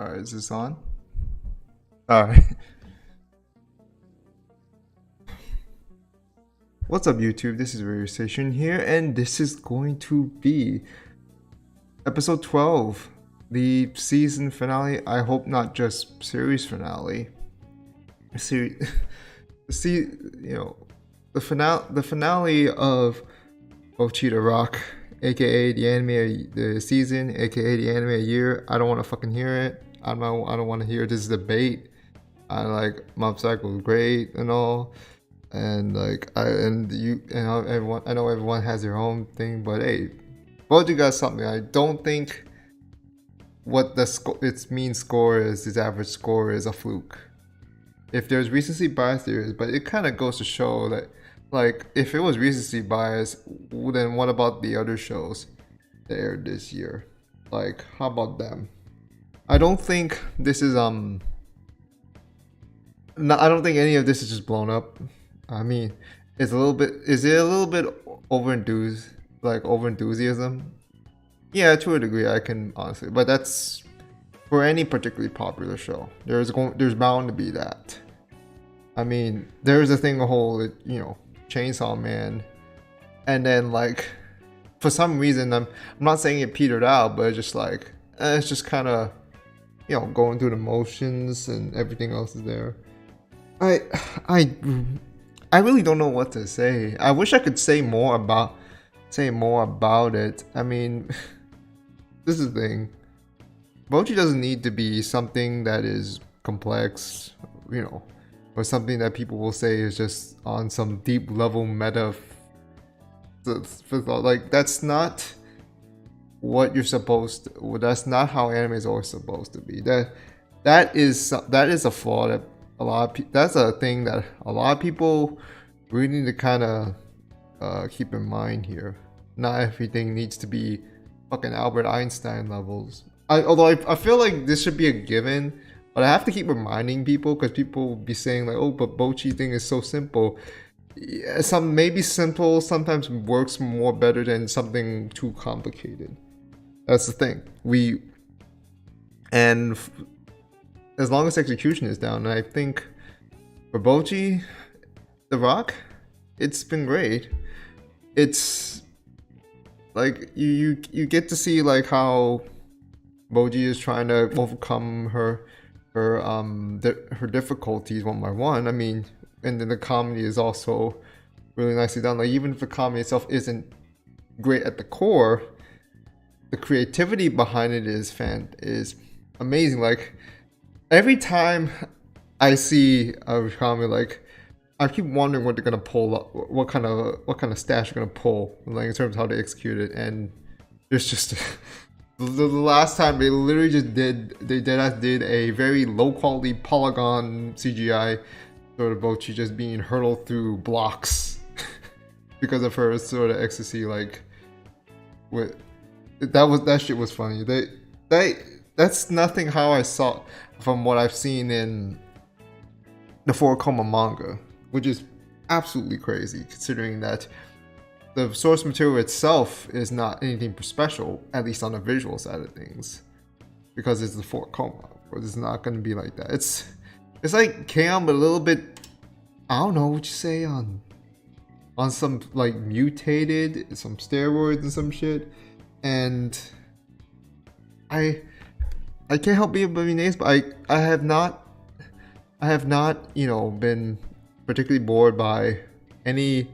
Alright, is this on? Alright. What's up, YouTube? This is Radio Station here, and this is going to be episode 12, the season finale. I hope not just series finale. The finale of Bocchi the Rock, aka the anime, the season, aka the anime year. I don't want to fucking hear it. I don't want to hear this debate. I like Mob Psycho was great and all, and like everyone. I know everyone has their own thing, but hey, Bocchi got something. I don't think what its mean score is, its average score is a fluke. If there's recency bias, there is, but it kind of goes to show that, like, if it was recency bias, then what about the other shows that aired this year? Like, how about them? I don't think this is I don't think any of this is just blown up. I mean, it's a little bit. Is it a little bit over enthusiasm? Yeah, to a degree, I can honestly, but that's for any particularly popular show. There's bound to be that. I mean, there's a thing, Chainsaw Man, and then like, for some reason, I'm not saying it petered out, but it's just like, it's just kind of, going through the motions, and everything else is there. I really don't know what to say. I wish I could say more about it. I mean, this is the thing. Bocchi doesn't need to be something that is complex, or something that people will say is just on some deep level meta. Like, that's not what you're supposed to. That's not how anime is always supposed to be. That is a flaw that that's a thing that a lot of people really need to kind of keep in mind here. Not everything needs to be fucking Albert Einstein levels. Although I feel like this should be a given, but I have to keep reminding people, because people will be saying like, oh, but Bocchi thing is so simple. Yeah, maybe simple sometimes works more better than something too complicated. That's the thing. As long as execution is down, I think for Bocchi the Rock, it's been great. It's like you get to see like how Bocchi is trying to overcome her difficulties one by one. I mean, and then the comedy is also really nicely done. Like, even if the comedy itself isn't great at the core, the creativity behind it is amazing. Like, every time I see a comedy, like, I keep wondering what they're gonna pull up, what kind of stash they're gonna pull, like, in terms of how they execute it. And there's just the last time they literally just did a very low quality polygon CGI sort of Bocchi just being hurtled through blocks because of her sort of ecstasy. Like, that shit was funny. That's nothing how I saw from what I've seen in the 4-Koma manga, which is absolutely crazy considering that the source material itself is not anything special, at least on the visual side of things, because it's the 4-Koma. It's not going to be like that. It's like K-On! But a little bit, I don't know what you say, on some like mutated, some steroids and some shit. And I can't help being amazed, but I have not been particularly bored by any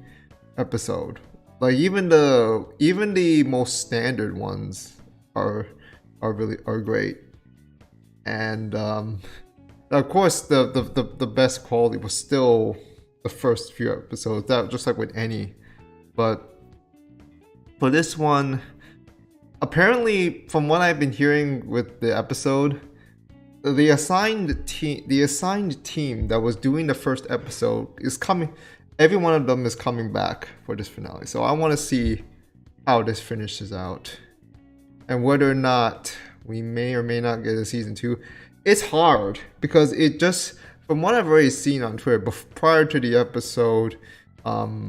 episode. Like, even the most standard ones are great. And of course the best quality was still the first few episodes, that just like with any. But for this one, apparently, from what I've been hearing with the episode, the assigned team that was doing the first episode is coming. Every one of them is coming back for this finale. So I want to see how this finishes out, and whether or not we may or may not get a season 2. It's hard because it just, from what I've already seen on Twitter prior to the episode, prior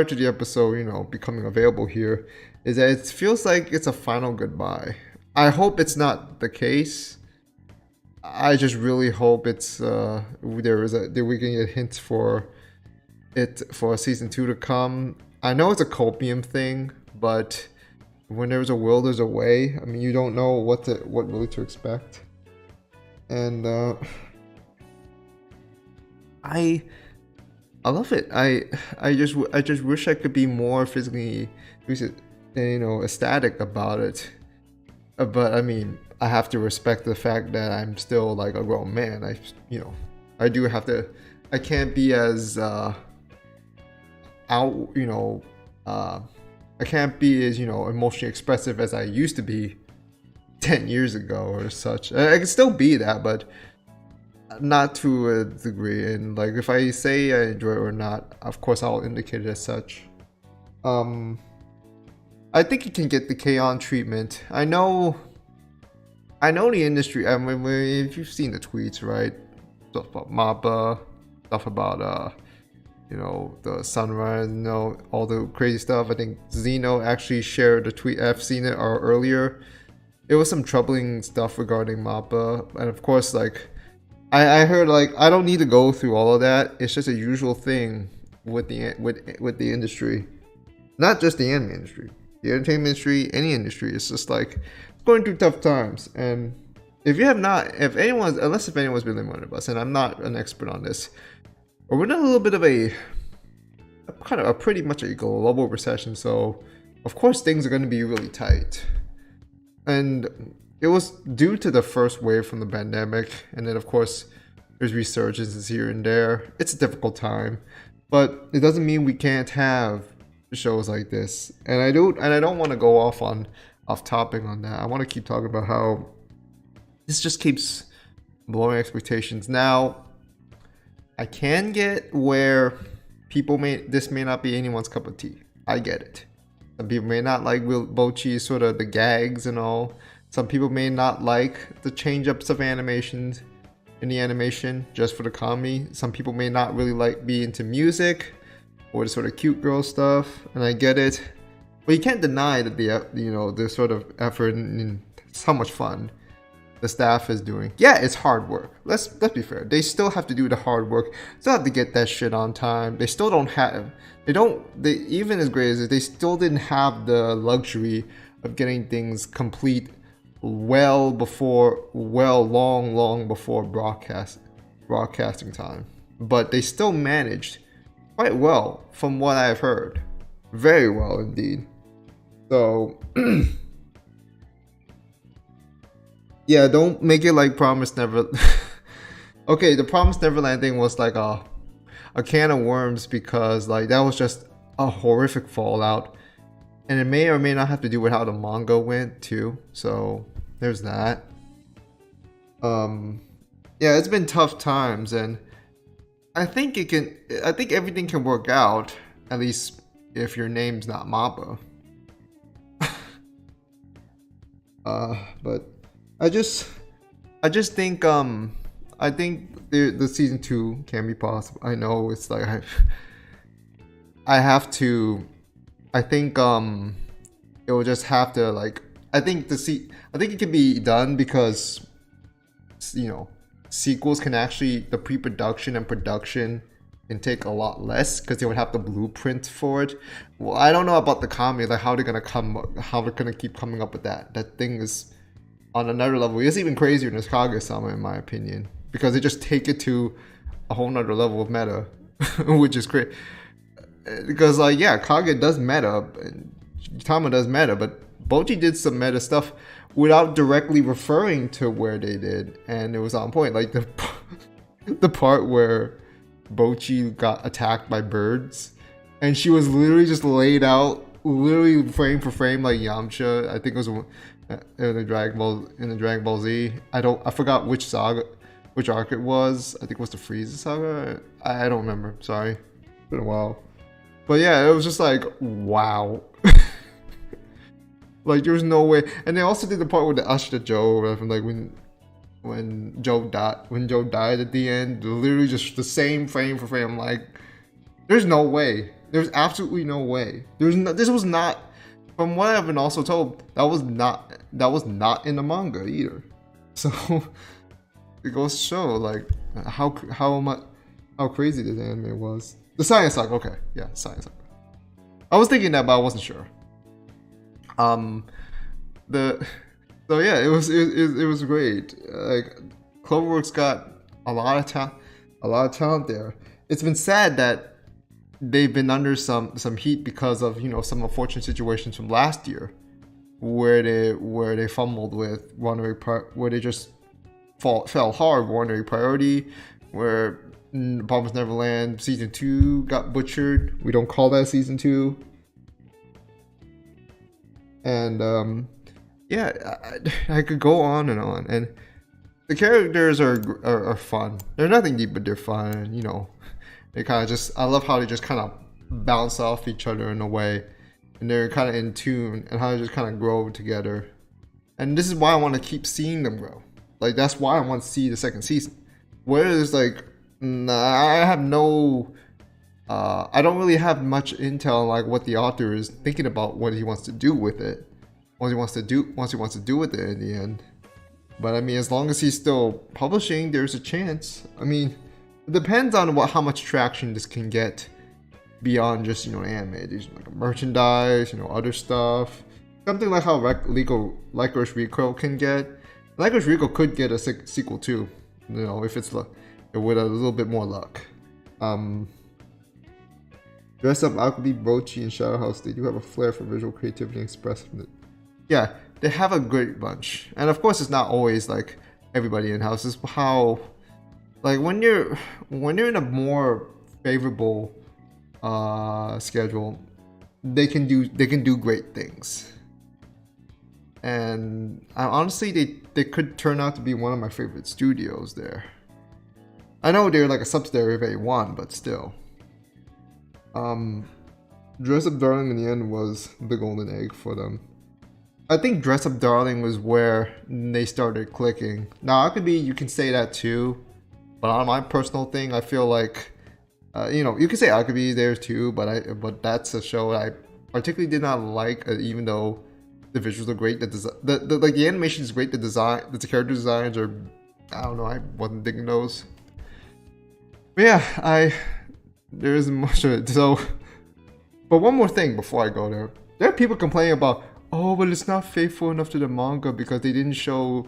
to the episode, becoming available here, is that it feels like it's a final goodbye. I hope it's not the case. I just really hope it's that we can get hints for it for season 2 to come. I know it's a copium thing, but when there's a will, there's a way. I mean, you don't know what really to expect, and I love it. I just wish I could be more physically, ecstatic about it. But I mean, I have to respect the fact that I'm still like a grown man. I do have to. I can't be as I can't be as emotionally expressive as I used to be 10 years ago or such. I can still be that, but not to a degree. And like, if I say I enjoy it or not, of course I'll indicate it as such. I think it can get the K-On treatment. I know the industry. I mean, if you've seen the tweets, right? Stuff about Mappa, stuff about the sunrise, all the crazy stuff. I think Zeno actually shared a tweet. I've seen it earlier. It was some troubling stuff regarding Mappa, and of course, like I heard, like, I don't need to go through all of that. It's just a usual thing with the industry, not just the anime industry, the entertainment industry, any industry. It's just like going through tough times. And if anyone's been in one of us, and I'm not an expert on this, or we're in a little bit of a pretty much a global recession, so of course things are going to be really tight. And it was due to the first wave from the pandemic, and then of course there's resurgences here and there. It's a difficult time, but it doesn't mean we can't have shows like this. And I don't want to go off topic on that. I want to keep talking about how this just keeps blowing expectations. Now, I can get where this may not be anyone's cup of tea. I get it. Some people may not like Bocchi's sort of the gags and all. Some people may not like the change-ups of animations in the animation just for the comedy. Some people may not really be into music or the sort of cute girl stuff, and I get it. But you can't deny that the sort of effort and how much fun the staff is doing. Yeah, it's hard work. Let's be fair. They still have to do the hard work. Still have to get that shit on time. They still don't have. They even as great as it, they still didn't have the luxury of getting things complete long before broadcasting time. But they still managed quite well, from what I've heard. Very well indeed. So. Yeah, don't make it like Promised Never. Okay, the Promised Neverland thing was like a can of worms, because like that was just a horrific fallout, and it may or may not have to do with how the manga went too. So there's that. Yeah, it's been tough times, and I think everything can work out, at least if your name's not Mappa. But I just think I think the season 2 can be possible. I know it's like I think it will just have to, like, I think it can be done because sequels can actually, the pre-production and production can take a lot less because they would have the blueprint for it. Well, I don't know about the comedy, like how they're gonna keep coming up with that. That thing is on another level. It's even crazier than Kaguya-sama, in my opinion, because they just take it to a whole nother level of meta, which is great. Because like, yeah, Kaguya does meta, and Tama does meta, but Bocchi did some meta stuff without directly referring to where they did, and it was on point. Like the part where Bocchi got attacked by birds, and she was literally just laid out, literally frame for frame, like Yamcha. I think it was in the Dragon Ball Z. I forgot which arc it was. I think it was the Frieza saga. I don't remember. Sorry, it's been a while. But yeah, it was just like, wow. Like, there was no way. And they also did the part with the Ashita Joe, like when Joe died at the end, literally just the same frame for frame. I'm like, there's no way. There's absolutely no way. This was not from what I've been also told, that was not in the manga either. So it goes to show like how crazy this anime was. The science saga, okay, yeah, science saga. I was thinking that, but I wasn't sure. So yeah, it was great. Like Cloverworks got a lot of talent there. It's been sad that they've been under some heat because of some unfortunate situations from last year, where they fumbled with where they just fell hard. Runaway Priority, where Promised Neverland season 2 got butchered. We don't call that season 2. And yeah, I could go on, and the characters are fun. They're nothing deep, but they're fun. They kind of just, I love how they just kind of bounce off each other in a way, and they're kind of in tune, and how they just kind of grow together. And this is why I want to keep seeing them grow. Like, that's why I want to see the second season. Whereas, like, I have no, I don't really have much intel on like what the author is thinking about, what he wants to do with it, what he wants to do with it in the end. But I mean, as long as he's still publishing, there's a chance. I mean, it depends on how much traction this can get beyond just anime. There's like merchandise, other stuff. Something like how Licorice Recoil can get. Licorice Recoil could get a sequel too, if it's with a little bit more luck. Dress Up Alchemy, Bocchi, and Shadow House, they do have a flair for visual creativity and expressiveness. Yeah, they have a great bunch. And of course, it's not always like everybody in house. It's how, like, when you're in a more favorable schedule, they can do great things. And honestly, they could turn out to be one of my favorite studios there. I know they're like a subsidiary of A1, but still. Dress Up Darling in the end was the golden egg for them. I think Dress Up Darling was where they started clicking. Now, you can say that too, but on my personal thing, I feel like, you can say Alchemy there too, but that's a show I particularly did not like, even though the visuals are great, the animation is great, the character designs are, I don't know, I wasn't digging those. But yeah, there isn't much of it. So, but one more thing before I go there. There are people complaining about, oh, but it's not faithful enough to the manga because they didn't show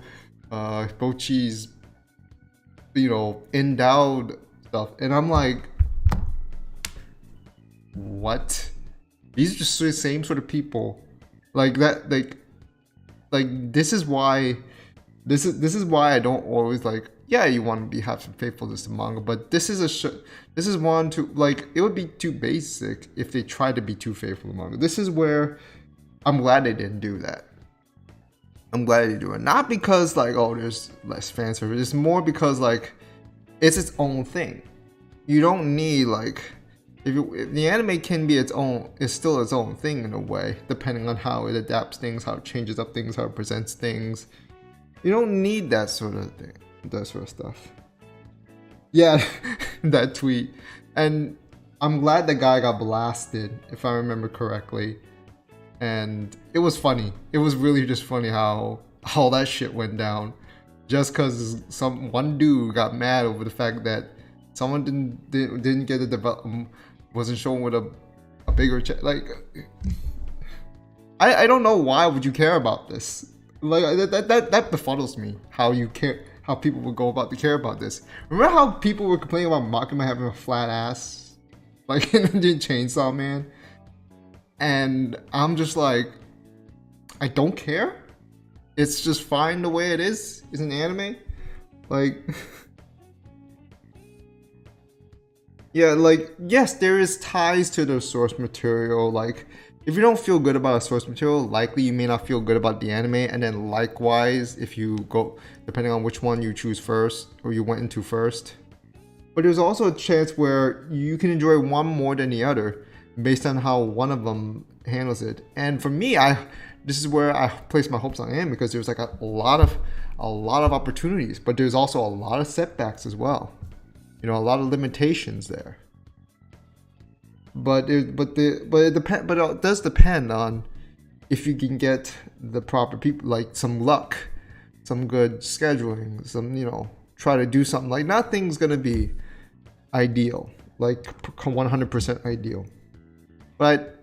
Bocchi's, endowed stuff. And I'm like, what? These are just the same sort of people. Like that, like this is why I don't always like. Yeah, you want to have some faithfulness to manga, but this is one to like. It would be too basic if they tried to be too faithful to manga. This is where I'm glad they didn't do that. I'm glad they do it, not because like, oh, there's less fan service. It's more because like it's its own thing. You don't need like. If the anime can be its own, it's still its own thing in a way, depending on how it adapts things, how it changes up things, how it presents things. You don't need that sort of thing, that sort of stuff. Yeah, that tweet. And I'm glad the guy got blasted, if I remember correctly. And it was funny. It was really just funny how all that shit went down. Just because one dude got mad over the fact that someone didn't get the development, wasn't shown with a bigger check. Like, I don't know, why would you care about this? Like that befuddles me. How you care, how people would go about to care about this. Remember how people were complaining about Makima having a flat ass, like in the Chainsaw Man? And I'm just like, I don't care. It's just fine the way it is. It's an anime. Like. Yeah, like, yes, there is ties to the source material. Like, if you don't feel good about a source material, likely you may not feel good about the anime. And then likewise, if you go, depending on which one you choose first, or you went into first. But there's also a chance where you can enjoy one more than the other, based on how one of them handles it. And for me, this is where I place my hopes on anime, because there's like a lot of opportunities, but there's also a lot of setbacks as well. A lot of limitations there. But it does depend on if you can get the proper people, like some luck, some good scheduling, some, try to do something, like nothing's gonna be ideal, like 100% ideal, but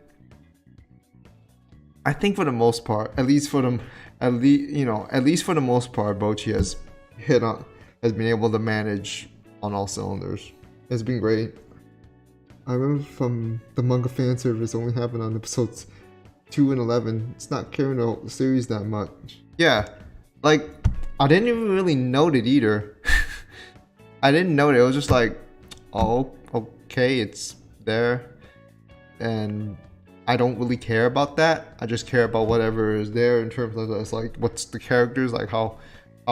I think for the most part, at least for them, at least for the most part, Bocchi has been able to manage on all cylinders. It's been great. I remember from the manga fan service only having on episodes 2 and 11. It's not carrying the series that much. Yeah, like I didn't even really note it either. I didn't note it. It was just like, oh, okay, it's there, and I don't really care about that. I just care about whatever is there in terms of it's like what's the characters, like how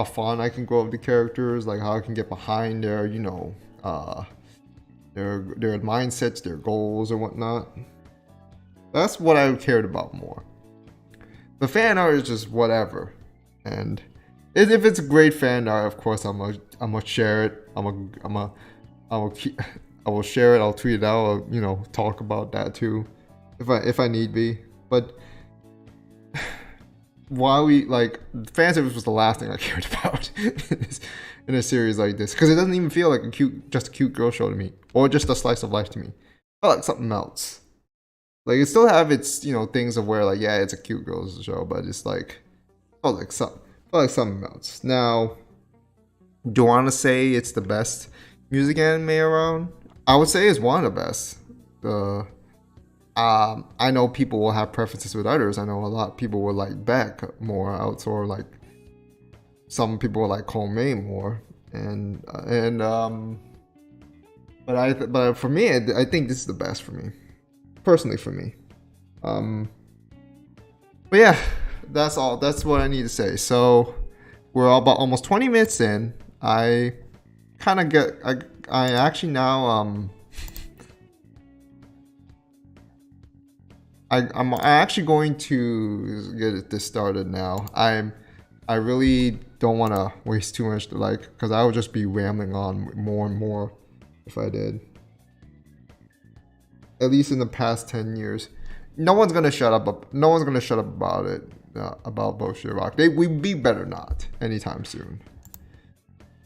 fun I can grow up the characters, like how I can get behind their their mindsets, their goals, or whatnot. That's what I cared about more. The fan art is just whatever, and if it's a great fan art, of course I'm gonna share it. I will share it. I'll tweet it out. I'll, talk about that too, if I need be. But why we like fan service was the last thing I cared about in a series like this, because it doesn't even feel like just a cute girl show to me, or just a slice of life to me. I felt like something else. Like it still have its things of where like yeah it's a cute girls show, but it's like felt like something else. Now, do I want to say it's the best music anime around? I would say it's one of the best. I know people will have preferences with others. I know a lot of people will like Beck more out, or like some people will like Komei more, but for me, I think this is the best for me, personally for me. But yeah, that's all. That's what I need to say. So we're all about almost 20 minutes in. I kind of get. I actually now I'm actually going to get this started now. I really don't want to waste too much because I would just be rambling on more and more if I did. At least in the past 10 years, no one's gonna shut up. No one's gonna shut up about it, about Bocchi Rock. We better not anytime soon,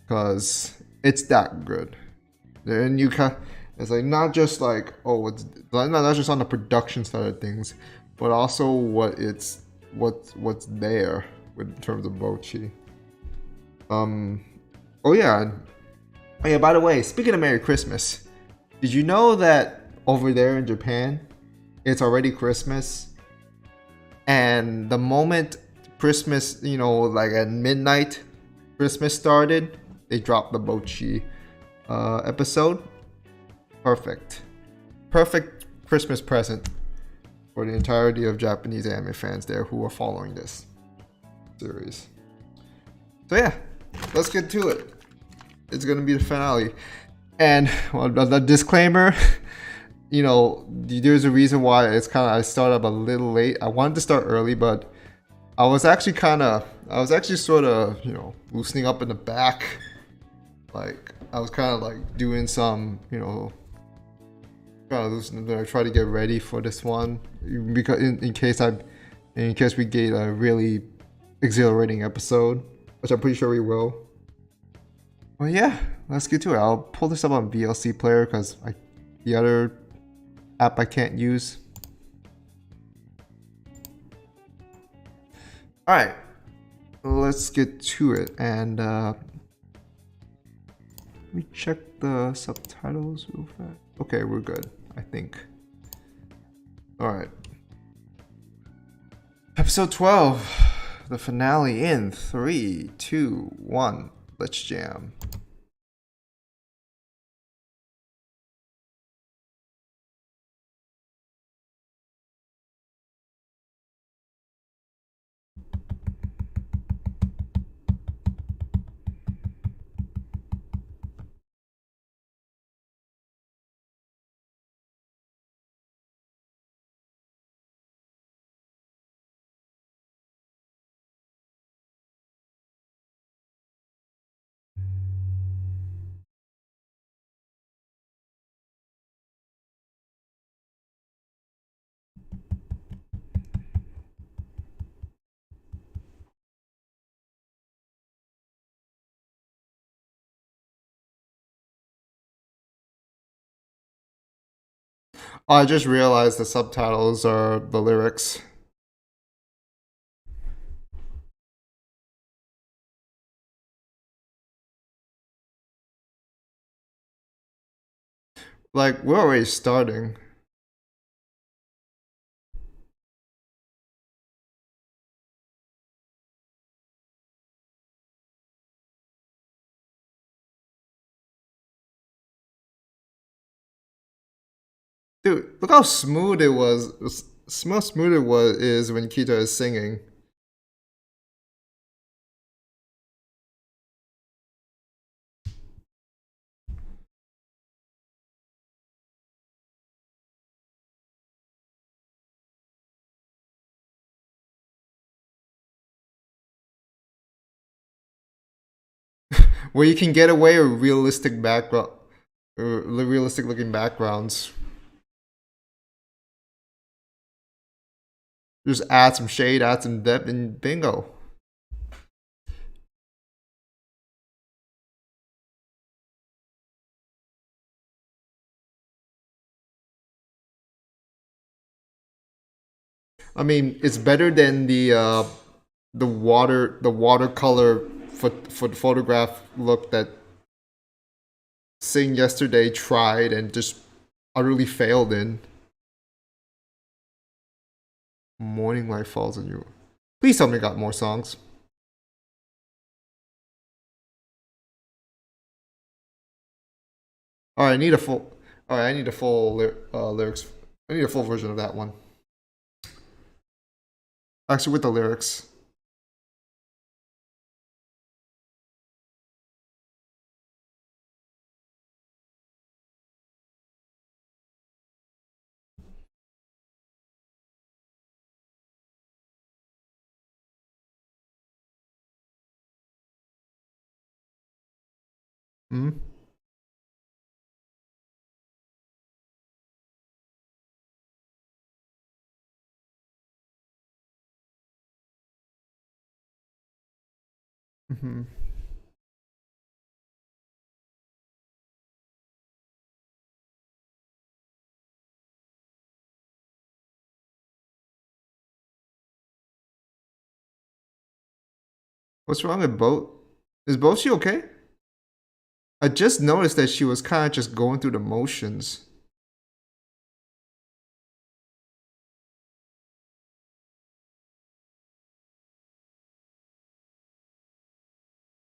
because it's that good. And it's like not just like it's not just on the production side of things, but also what's there in terms of Bocchi. Oh yeah. By the way, speaking of Merry Christmas, did you know that over there in Japan, it's already Christmas, and the moment Christmas, like at midnight, Christmas started, they dropped the Bocchi episode. Perfect Christmas present for the entirety of Japanese anime fans there who are following this series. So yeah, let's get to it. It's gonna be the finale, and the disclaimer. There's a reason why I started up a little late. I wanted to start early, but I was actually sort of, loosening up in the back. Like, I was kind of like doing some, kind of loosening. I try to get ready for this one because in case we get a really exhilarating episode, which I'm pretty sure we will. Well, yeah, let's get to it. I'll pull this up on VLC Player because the other app I can't use. All right, let's get to it, and let me check the subtitles real fast. Okay, we're good, I think. All right, episode 12, the finale in 3, 2, 1. Let's jam. I just realized the subtitles are the lyrics. Like, we're already starting. Dude, look how smooth it was. How smooth it was is when Kita is singing. Where you can get away with realistic background, realistic looking backgrounds. Just add some shade, add some depth, and bingo. I mean, it's better than the watercolor photograph look that Sing yesterday tried and just utterly failed in. Morning light falls on you. Please tell me I got more songs. All right, I need a full. All right, I need a full lyrics. I need a full version of that one. Actually, with the lyrics. Hmm. Hmm. What's wrong with Bo? Is Bocchi okay? I just noticed that she was kind of just going through the motions.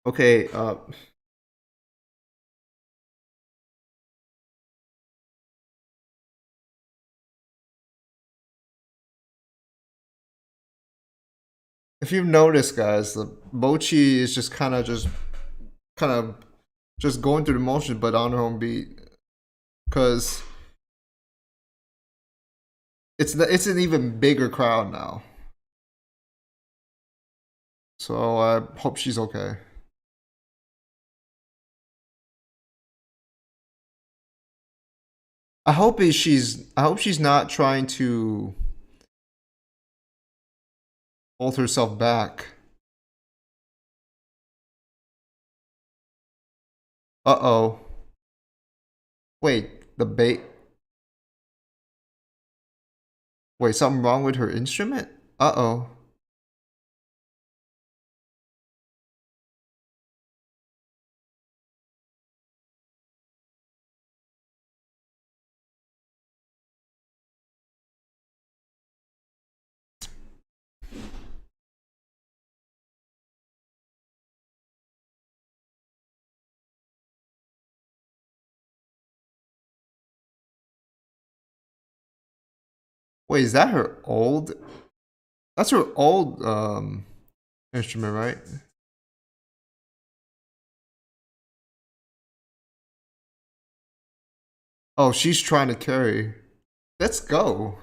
Okay, if you've noticed, guys, the Bocchi is just kind of just going through the motions, but on her own beat, because it's an even bigger crowd now. So I hope she's okay. I hope she's not trying to hold herself back. Uh oh. Wait, the bait. Wait, something wrong with her instrument? Uh oh. Wait, is that her old? That's her old instrument, right? Oh, she's trying to carry. Let's go.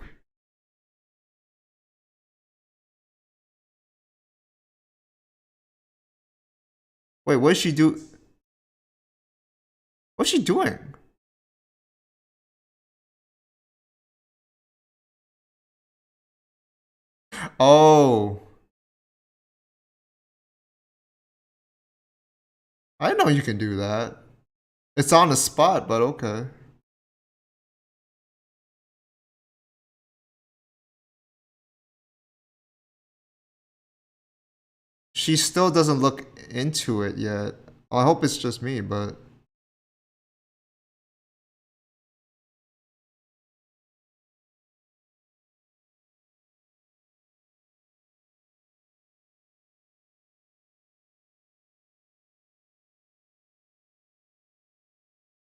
Wait, what does she do? What's she doing? Oh, I know you can do that. It's on the spot, but okay. she still doesn't look into it yet. I hope it's just me, but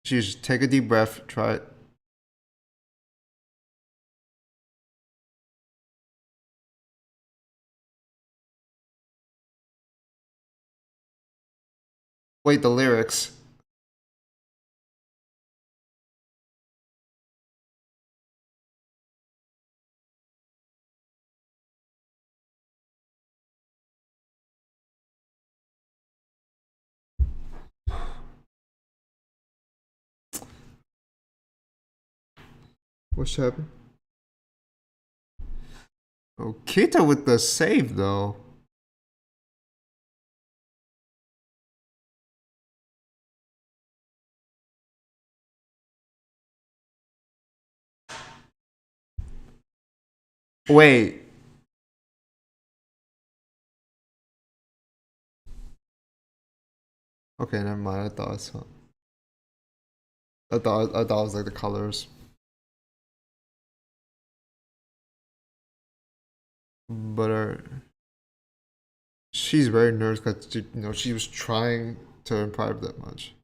she's take a deep breath, try it. Wait, the lyrics. What's happening? Oh, Kita with the save though. Wait. Okay, never mind. I thought it was like the colors. But she's very nervous because she was trying to improve that much.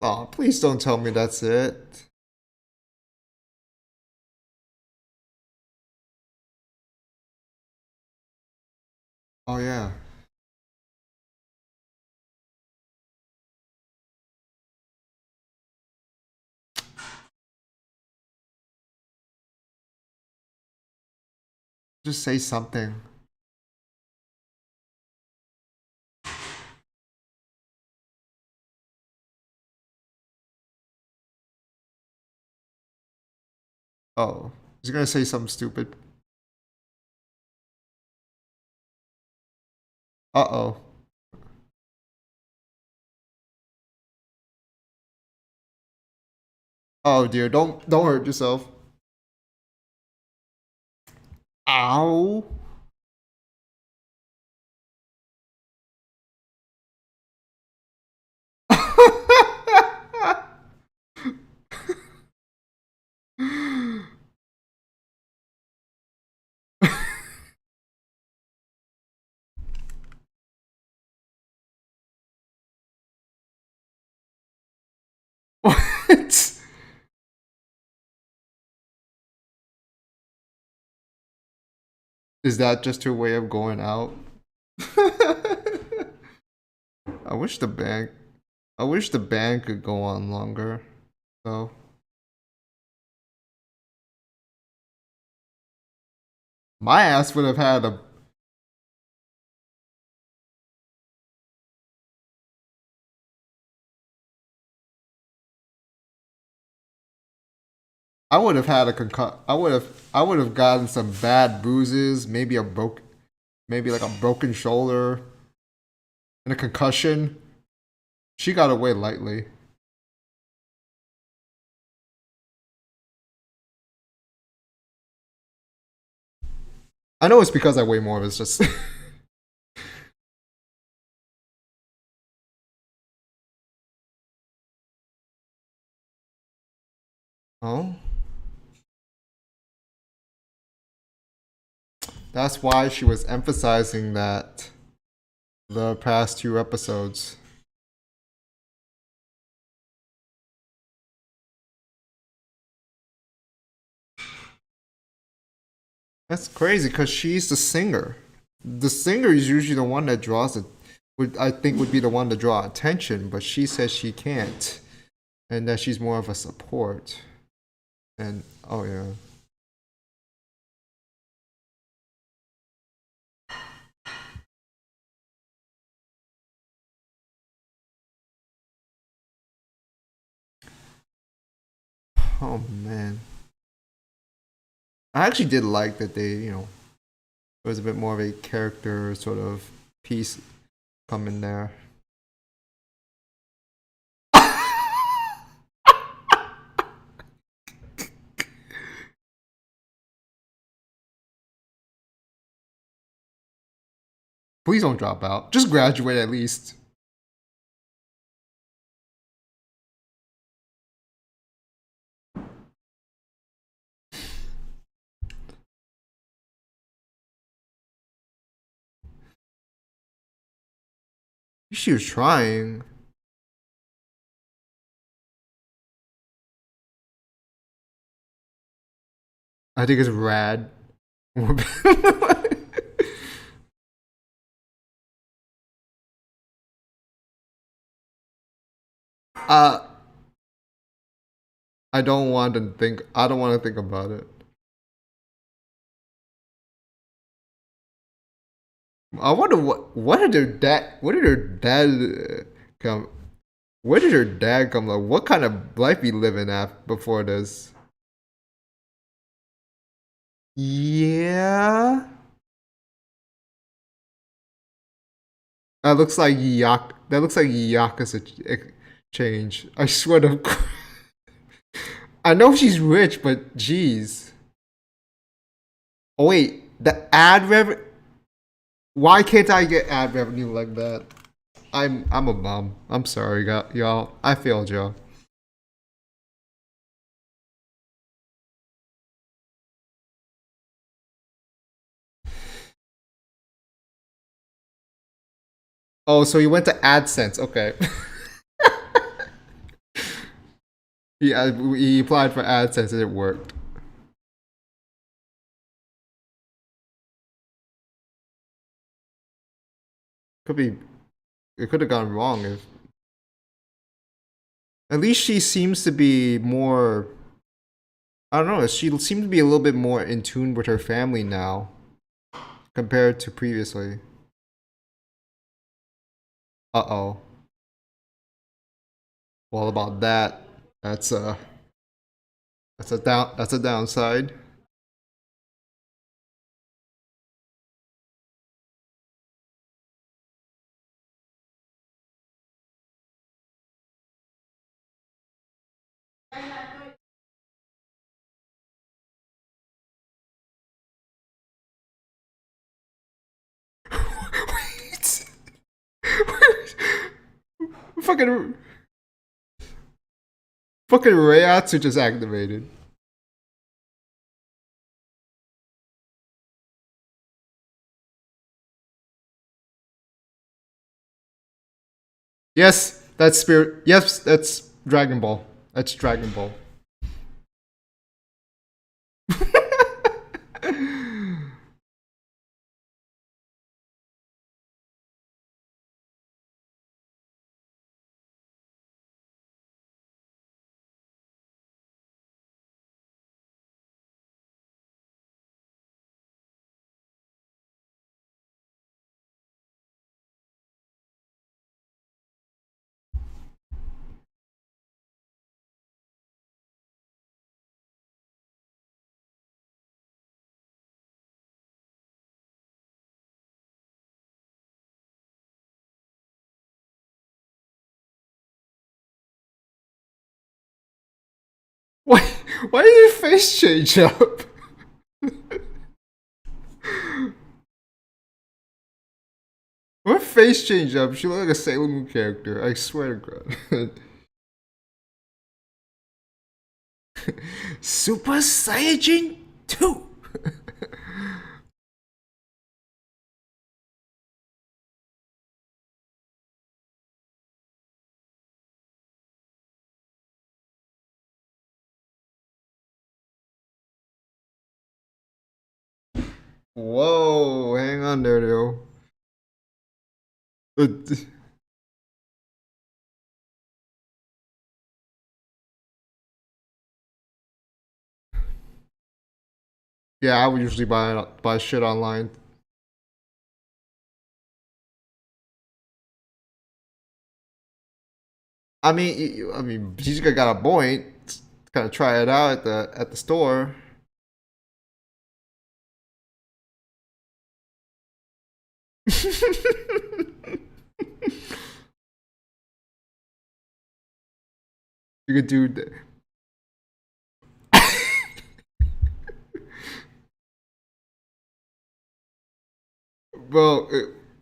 Oh, please don't tell me that's it. Oh yeah. Just say something. Oh, he's gonna say something stupid. Uh oh. Oh dear, don't hurt yourself. Ow. What? Is that just her way of going out? I wish the band I wish the band could go on longer though. My ass would have had a I would have had a I would have gotten some bad bruises, maybe like a broken shoulder and a concussion. She got away lightly. I know it's because I weigh more. It's just oh, that's why she was emphasizing that the past two episodes. That's crazy because she's the singer. The singer is usually the one that draws it. Would I think would be the one to draw attention, but she says she can't, and that she's more of a support. And oh yeah, oh man, I actually did like that there was a bit more of a character sort of piece coming there. Please don't drop out. Just graduate at least. She was trying. I think it's rad. uh, I don't want to think. I don't want to think about it. I wonder what did her dad? What did her dad come? Where did her dad come? Like, what kind of life he living at before this? Yeah, that looks like Yak. That looks like Yaka's change. I swear to. I know she's rich, but geez. Oh wait, the ad rev. Why can't I get ad revenue like that? I'm a bum. I'm sorry, y'all. I failed y'all. Oh, so he went to AdSense. Okay. He applied for AdSense and it worked. Could be. It could have gone wrong if. At least she seems to be more. I don't know. She seems to be a little bit more in tune with her family now compared to previously. Uh oh. Well, about that, that's a that's a downside. Wait. fucking fucking Rayatsu just activated. Yes, that's Spirit. Yes, that's Dragon Ball. That's Dragon Ball. why? Why did your face change up? Her face changed up. She looked like a Sailor Moon character. I swear to God. Super Saiyajin 2. Whoa, hang on there, though. Yeah, I would usually buy shit online. I mean, she's got a point. Kind of try it out at the store. You could do. Well,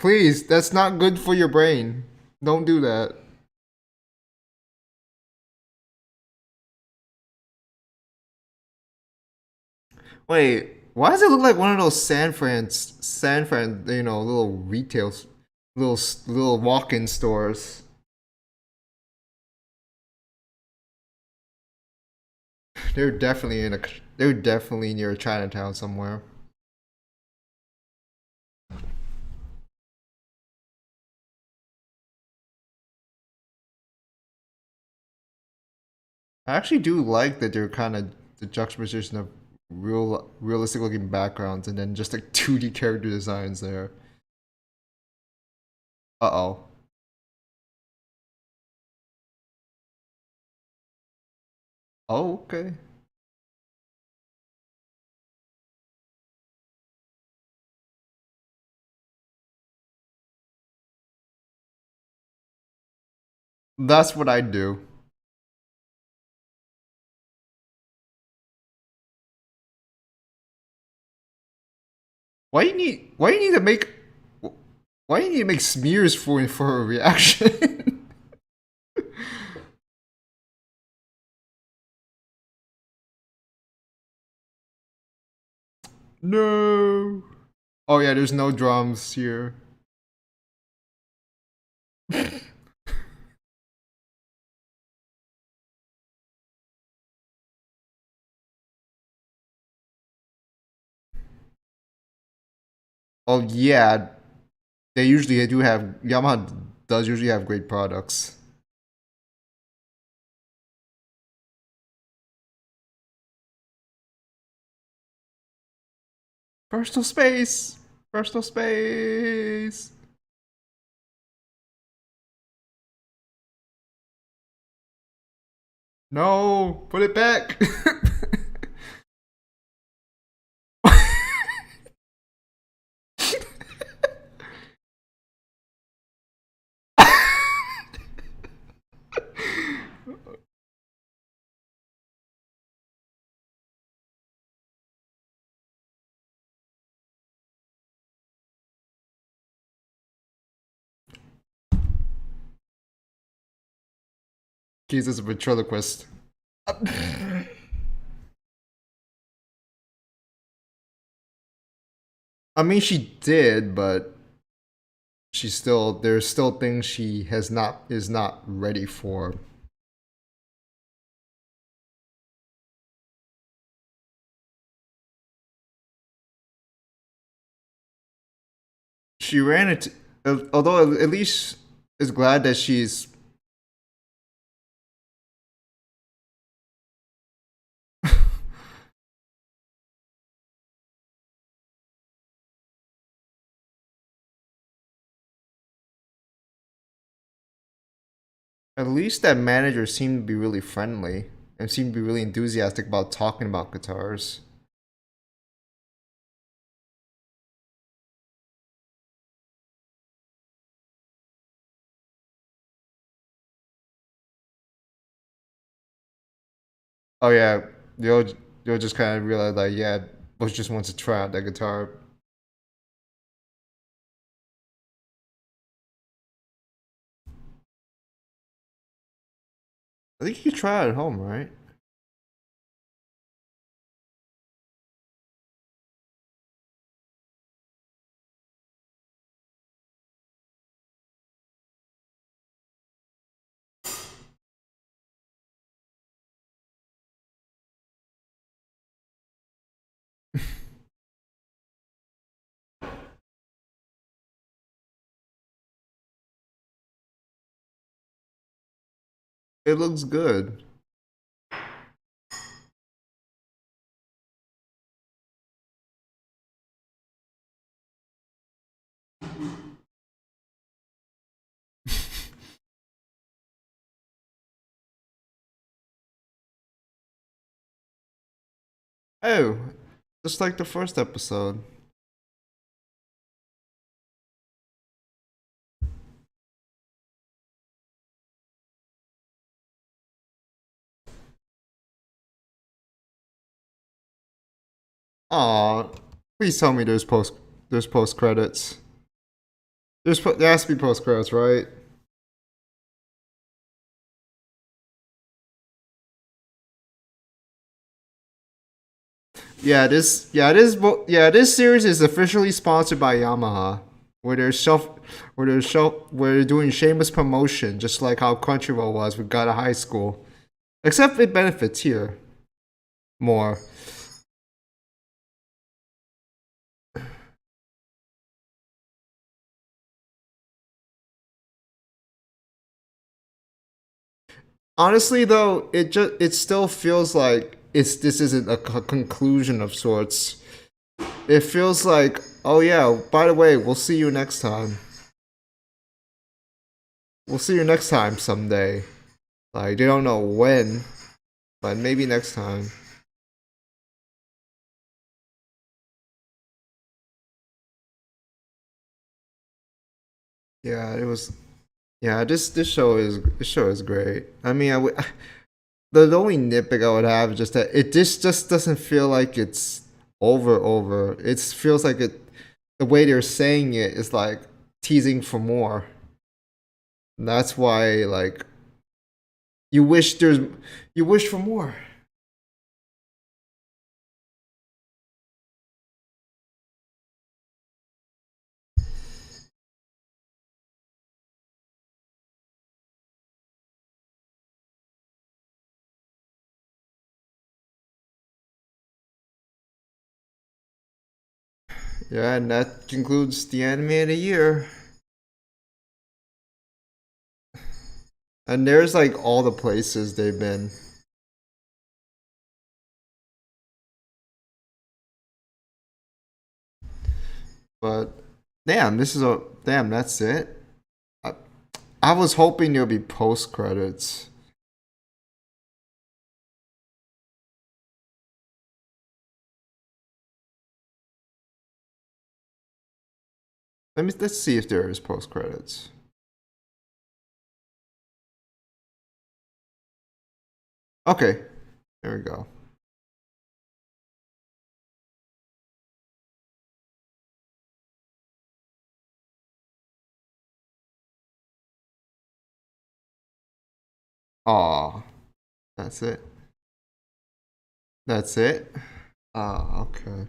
Please, that's not good for your brain. Don't do that. Wait, why does it look like one of those San Fran, little retail, little walk-in stores? They're definitely in a, they're definitely near Chinatown somewhere. I actually do like that they're kind of the juxtaposition of realistic looking backgrounds and then just like 2D character designs there. Uh-oh. Oh, okay. That's what I do. Why you need to make why you need to make smears for a reaction? No. Oh yeah, there's no drums here. Oh yeah, they usually do have Yamaha does usually have great products. Personal space. Personal space. No, put it back. Jesus, a ventriloquist. I mean, she did, but there's still things she has not is not ready for. She ran it, although at least is glad that she's at least that manager seemed to be really friendly and seemed to be really enthusiastic about talking about guitars. Oh yeah, you'll just kind of realize like yeah, Bush just wants to try out that guitar. I think you could try it at home, right? It looks good. Oh, just like the first episode. Aw, please tell me there's post credits. There has to be post credits, right? This series is officially sponsored by Yamaha, where where they're doing shameless promotion, just like how Crunchyroll was with God of High School. Except it benefits here more. Honestly, though, it still feels like this isn't a conclusion of sorts. It feels like, oh yeah, by the way, we'll see you next time. We'll see you next time someday. Like they don't know when, but maybe next time. Yeah, it was. Yeah, this show is great. I mean, the only nitpick I would have is just that it just doesn't feel like it's over. It feels like it. The way they're saying it is like teasing for more. And that's why like you wish there's you wish for more. Yeah, and that concludes the anime of the year. And there's like all the places they've been. But damn, that's it. I, I was hoping there'll be post credits. Let's see if there is post credits. Okay, there we go. Aw, that's it. That's it. Ah, okay.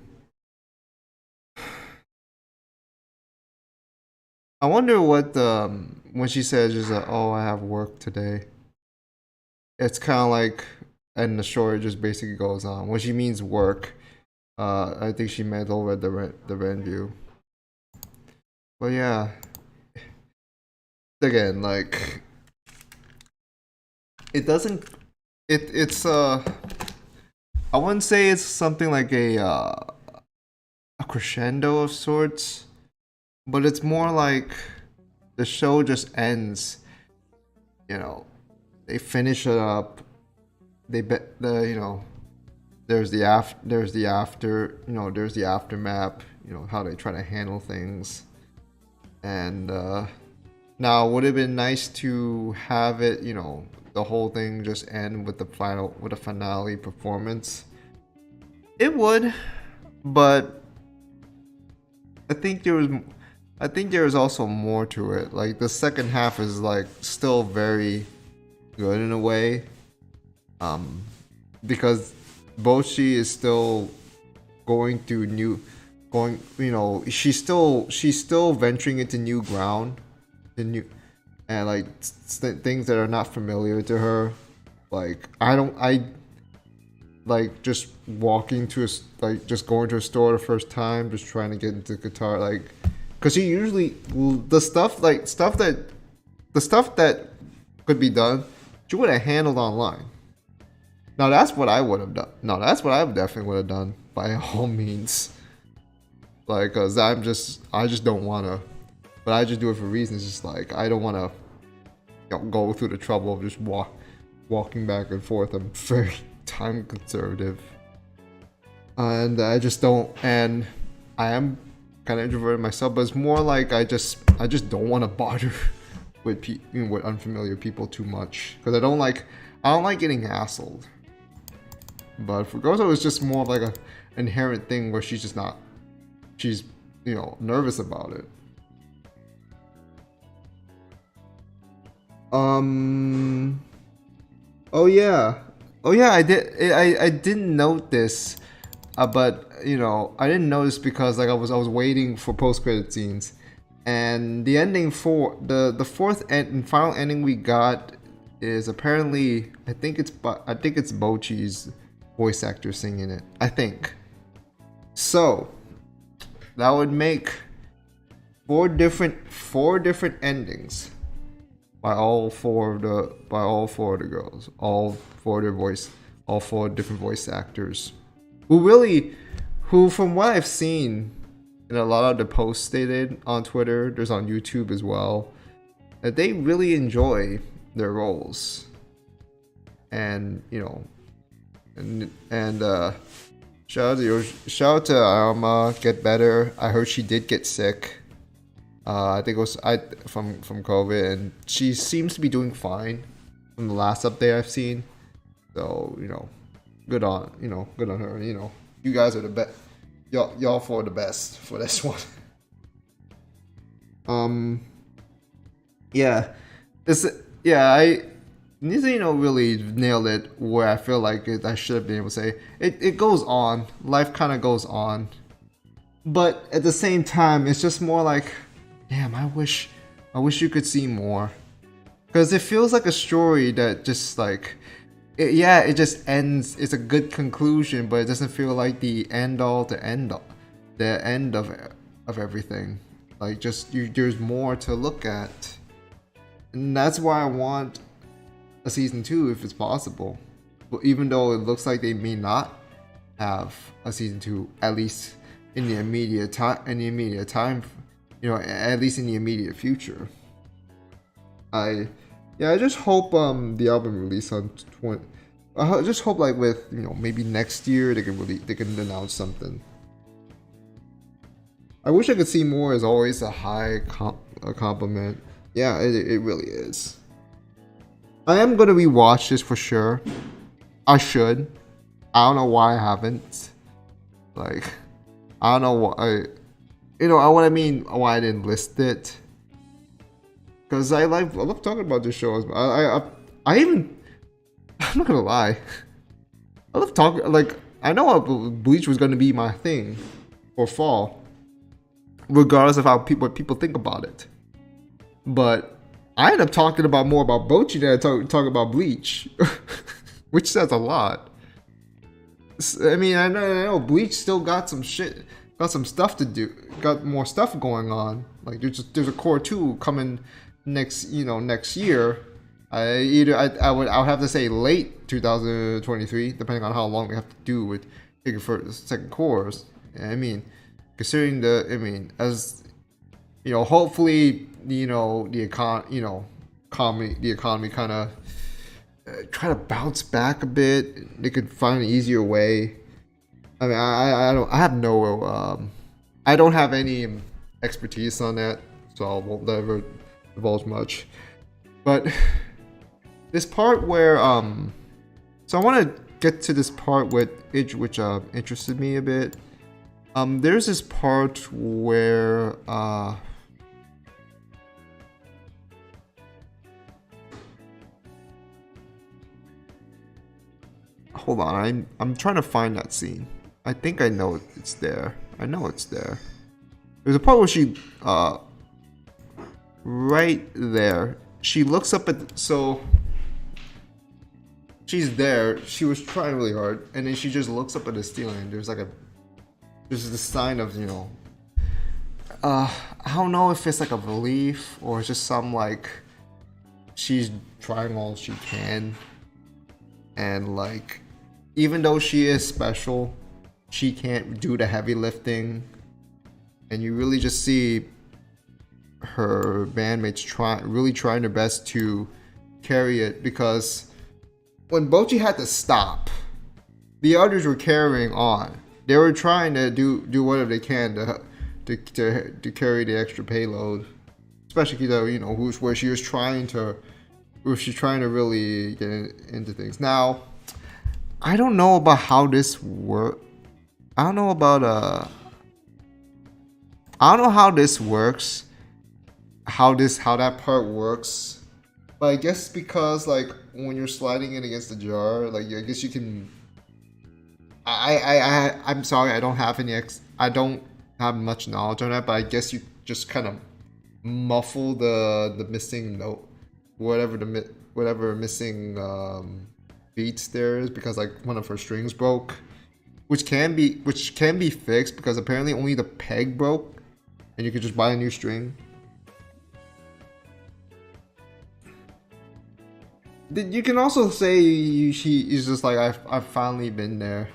I wonder what when she says just oh I have work today. It's kind of like and the story just basically goes on. When she means work, I think she meant over the rent view. But yeah, again, like it doesn't. It's. I wouldn't say it's something like a crescendo of sorts, but it's more like the show just ends. You know, they finish it up. They bet the there's the after there's the aftermath. You know how they try to handle things, and now would it have been nice to have it the whole thing just end with a finale performance. It would, but I think there was I think there was also more to it. Like the second half is like still very good in a way, um, because Bocchi is still going through new, going she's still venturing into new ground, the new and like things that are not familiar to her. Like I like just walking to like just going to a store the first time, just trying to get into guitar, like because she usually the stuff that could be done, she would have handled online. Now that's what I would have done. No, that's what I definitely would have done by all means. Like, cause I just don't wanna, but I just do it for reasons. Just like I don't wanna go through the trouble of just walking back and forth. I'm very time conservative, and I just don't. And I am kind of introverted myself, but it's more like I just don't want to bother with with unfamiliar people too much because I don't like getting hassled. But for Gozo, it's just more of like a inherent thing where she's just not she's nervous about it. Um. Oh yeah. Oh yeah. I did. I didn't note this. But you know, I didn't notice because like I was waiting for post credit scenes, and the ending for the fourth and final ending we got is apparently I think it's Bocchi's voice actor singing it. I think so. That would make four different endings by all four of the girls, all four different voice actors who really, who from what I've seen in a lot of the posts they did on Twitter, there's on YouTube as well, that they really enjoy their roles, and you know, and shout out to Alma, get better. I heard she did get sick. I think it was from COVID, and she seems to be doing fine from the last update I've seen. So you know, good on her. You know, you guys are the best. Y'all for the best for this one. Yeah, this I Nizino really nailed it where I feel like I should have been able to say it goes on. Life kind of goes on, but at the same time, it's just more like, damn, I wish you could see more, because it feels like a story that just like it just ends. It's a good conclusion, but it doesn't feel like the end of everything. Like there's more to look at, and that's why I want a season 2 if it's possible. But even though it looks like they may not have a season 2, at least in the immediate time, you know, at least in the immediate future. I just hope the album release on 20. I just hope like with, you know, maybe next year they can announce something. I wish I could see more. Is always a compliment. Yeah, it really is. I am gonna rewatch this for sure. I should. I don't know why I haven't. Like, I don't know why. You know what I mean? Why I didn't list it? Because I love talking about this show. I even. I'm not gonna lie. I love talking. Like, I know Bleach was gonna be my thing for fall, regardless of what people think about it. But I end up talking about more about Bocchi than I talk about Bleach, which says a lot. I mean, I know Bleach still got some stuff to do, got more stuff going on. Like there's a core 2 coming next year. I would have to say late 2023, depending on how long we have to do with taking for second cores. I mean, considering as you know, hopefully, you know, the economy kind of try to bounce back a bit. They could find an easier way. I mean, I don't have any expertise on that, so I won't ever divulge much. But this part where so I want to get to this part which interested me a bit. There's this part where hold on, I'm trying to find that scene. I think I know it's there. I know it's there. There's a part where she right there. She looks up at she's there. She was trying really hard, and then she just looks up at the ceiling. There's this sign of, you know, I don't know if it's like a relief or it's just some like she's trying all she can, and like even though she is special, she can't do the heavy lifting, and you really just see her bandmates trying their best to carry it, because when Bocchi had to stop, the others were carrying on. They were trying to do whatever they can to carry the extra payload, especially you know where she was trying to really get into things. Now, I don't know about how this works. I don't know how this works. How that part works. But I guess because like when you're sliding it against the jar, like I guess you can. I'm sorry, I don't have I don't have much knowledge on that, but I guess you just kind of muffle the missing note, whatever missing beats there is, because like one of her strings broke, which can be fixed because apparently only the peg broke, and you could just buy a new string. You can also say she is just like I've finally been there,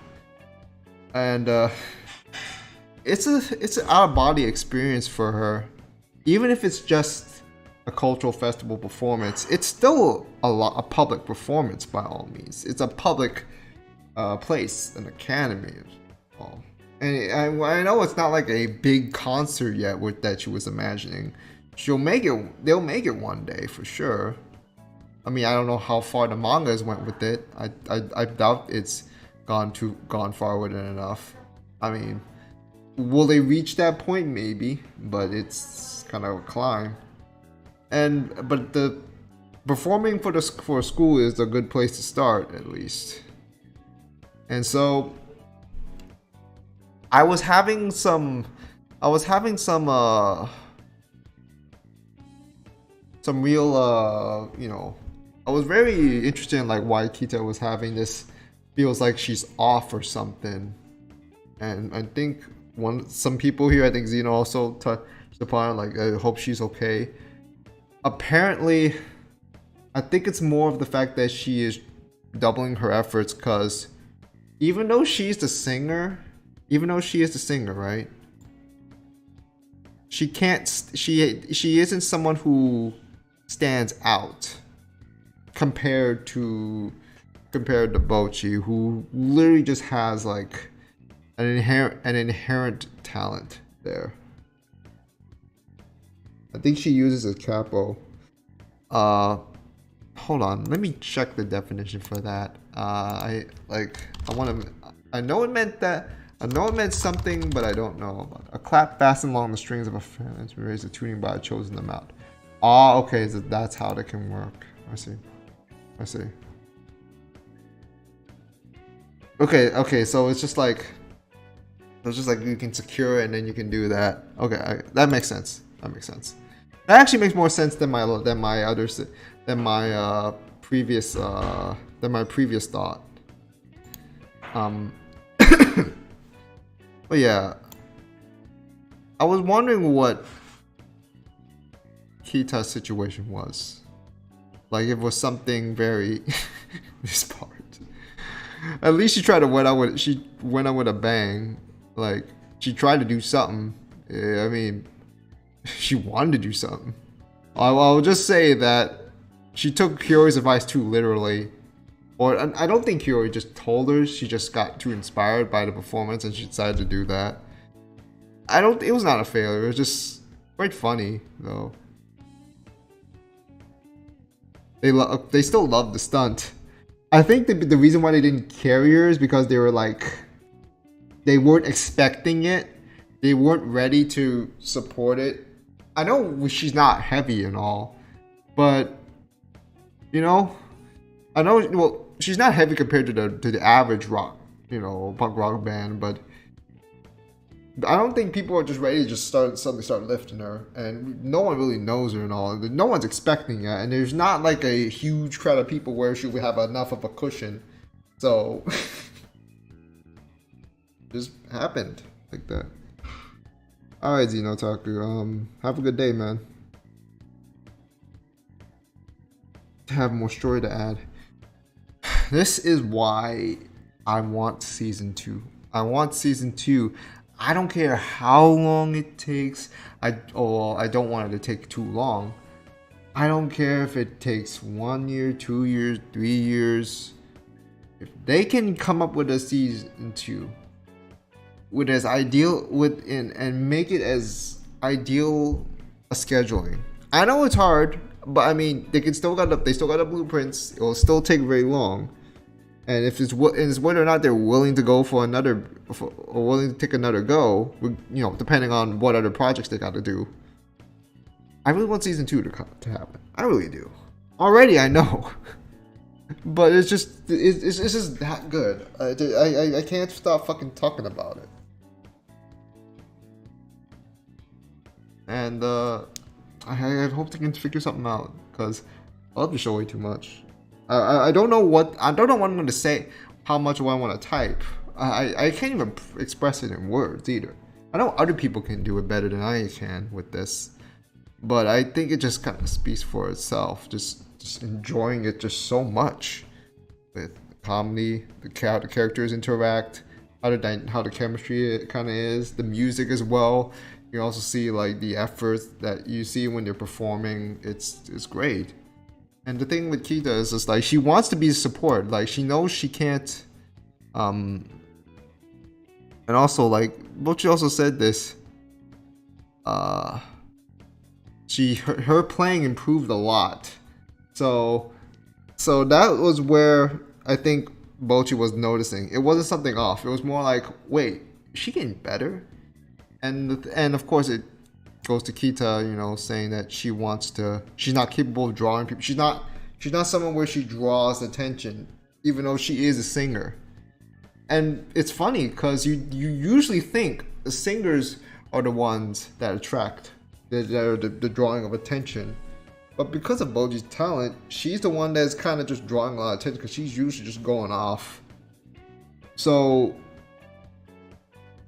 and it's an out of body experience for her, even if it's just a cultural festival performance. It's still a public performance by all means. It's a public place, an academy. And I know it's not like a big concert yet with that she was imagining. They'll make it one day for sure. I mean, I don't know how far the mangas went with it. I doubt it's gone far with it enough. I mean, will they reach that point? Maybe, but it's kind of a climb. But the performing for a school is a good place to start, at least. And so I was having some real I was very interested in like why Kita was having this, feels like she's off or something. And I think some people here, I think Xeno also touched upon, like, I hope she's okay. Apparently, I think it's more of the fact that she is doubling her efforts, because even though she is the singer, right? She isn't someone who stands out compared to Bocchi, who literally just has like an inherent talent there. I think she uses a capo. Hold on, let me check the definition for that. I know it meant something, but I don't know. A clap fastened along the strings of a fan to raise the tuning by a chosen amount. Ah, okay, so that's how that can work. I see. Okay, so it's just like you can secure it and then you can do that. Okay, that makes sense. That actually makes more sense than my previous thought. But yeah, I was wondering what Kita's situation was. Like, it was something very this part. At least she tried to went out with a bang. Like, she tried to do something. Yeah, I mean, she wanted to do something. I'll just say that she took Hiyori's advice too literally. Or I don't think Hiyori just told her. She just got too inspired by the performance and she decided to do that. It was not a failure. It was just quite funny though. They still loved the stunt. I think the reason why they didn't carry her is because they weren't expecting it. They weren't ready to support it. I know she's not heavy and all, but I know, well, she's not heavy compared to the average rock, punk rock band, but I don't think people are just ready to suddenly start lifting her, and no one really knows her and all. No one's expecting it, and there's not like a huge crowd of people where she would have enough of a cushion. So just happened like that. All right, Xenotaku. Have a good day, man. Have more story to add. This is why I want season 2. I don't care how long it takes. I don't want it to take too long. I don't care if it takes 1 year, 2 years, 3 years. If they can come up with a season 2 with as ideal and make it as ideal a scheduling. I know it's hard, but I mean they still got the blueprints. It will still take very long. And if it's whether or not they're willing to go or willing to take another go, depending on what other projects they got to do. I really want season 2 to happen. I really do. already. I know, but it's just that good. I can't stop fucking talking about it. And I hope they can figure something out because I love the show way too much. I don't know what I'm going to say. How much do I want to type? I can't even express it in words either. I know other people can do it better than I can with this, but I think it just kind of speaks for itself. Just enjoying it just so much with comedy, how the characters interact, how the chemistry kind of is, the music as well. You also see like the efforts that you see when they're performing. It's great. And the thing with Kita is just like she wants to be support. Like she knows she can't. And also like Bocchi also said this. Her playing improved a lot. So that was where I think Bocchi was noticing. It wasn't something off. It was more like, wait, is she getting better? And of course it goes to Kita, you know, saying that she's not capable of drawing people. She's not someone where she draws attention, even though she is a singer. And it's funny because you usually think the singers are the ones that attract, that are the drawing of attention. But because of Bocchi's talent, she's the one that's kind of just drawing a lot of attention because she's usually just going off. So,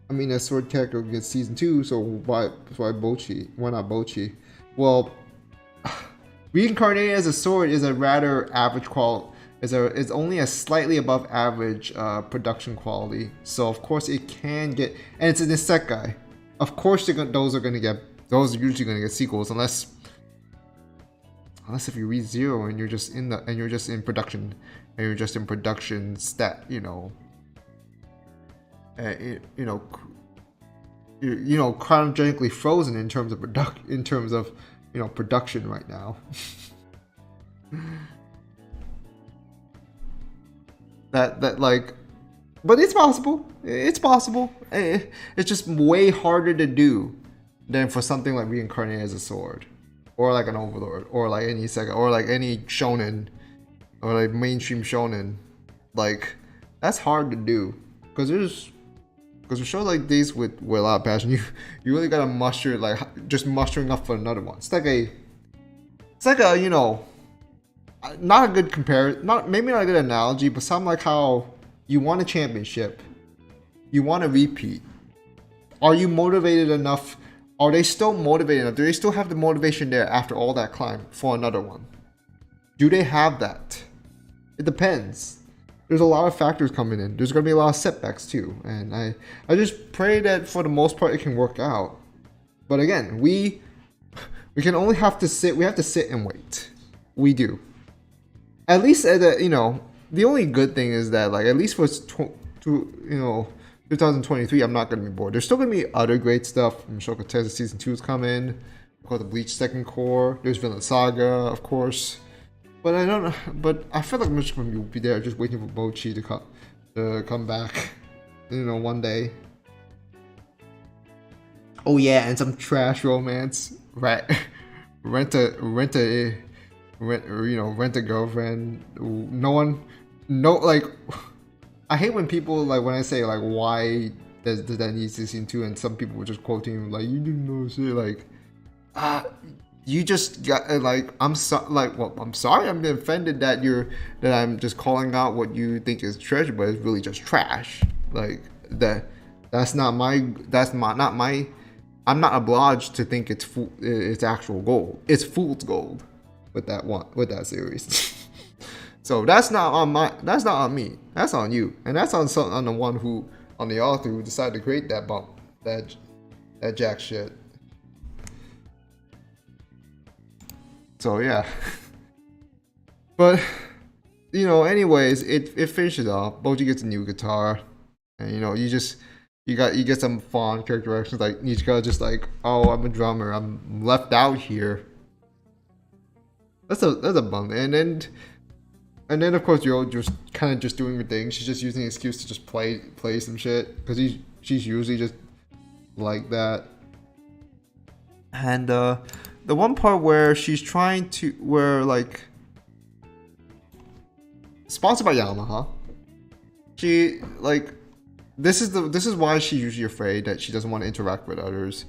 I mean, that sword character gets season 2, so why Bocchi? Why not Bocchi? Well, reincarnated as a sword is a rather average quality. Is only a slightly above average production quality. So of course it can get, and it's an isekai. Of course those are usually gonna get sequels unless if you read Zero and you're just in production stat, chronologically frozen in terms of production right now. that like, but it's possible. It's possible. It's just way harder to do than for something like reincarnated as a sword, or like an Overlord, or like any isekai, or like any shonen, or like mainstream shonen. Like that's hard to do because with shows like these with a lot of passion, you really gotta muster, like just mustering up for another one. It's like a not a good maybe not a good analogy, but something like how you won a championship, you want to repeat. Are you motivated enough? Are they still motivated enough? Do they still have the motivation there after all that climb for another one? Do they have that? It depends. There's a lot of factors coming in. There's going to be a lot of setbacks too. And I just pray that for the most part it can work out. But again, we can only have to sit and wait. We do. At least the only good thing is that, like, at least for 2023, I'm not going to be bored. There's still going to be other great stuff. Mushoku Tensei Season 2 is coming. Of course, the Bleach Second Core. There's Vinland Saga, of course. But I don't know. But I feel like I'm just going to be there just waiting for Bocchi to come back, one day. Oh yeah, and some trash romance. Right. Rent a girlfriend. I hate when people, like, when I say, like, why does that need season 2, and some people were just quoting like, you didn't know shit, like, you just got, like, I'm sorry I'm offended that I'm just calling out what you think is treasure, but it's really just trash. Like, that's not my I'm not obliged to think it's actual gold. It's fool's gold with that series. So that's not on me. That's on you, and that's on the author who decided to create that jack shit. So yeah, but anyways, it finishes off. Bocchi gets a new guitar, and you get some fun characterizations, like Nichika just like, oh, I'm a drummer, I'm left out here. That's a bummer. And then of course you're just kind of just doing your thing. She's just using an excuse to just play some shit because she's usually just like that. And the one part where she's trying to, where like sponsored by Yamaha. She like this is why she's usually afraid that she doesn't want to interact with others.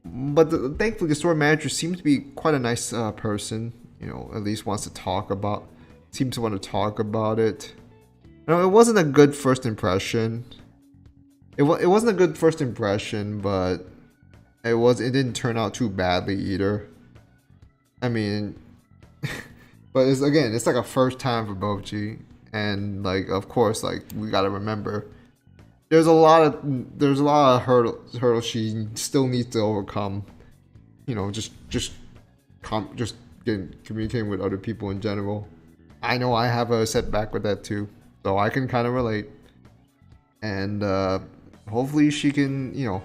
But thankfully, the store manager seems to be quite a nice person. You know, at least seems to want to talk about it. No, it wasn't a good first impression. It wasn't a good first impression, but it didn't turn out too badly either. I mean, but it's like a first time for Bocchi, and like of course like we gotta remember there's a lot of hurdles she still needs to overcome. You know, just communicating with other people in general. I know I have a setback with that too, so I can kind of relate. And hopefully she can, you know,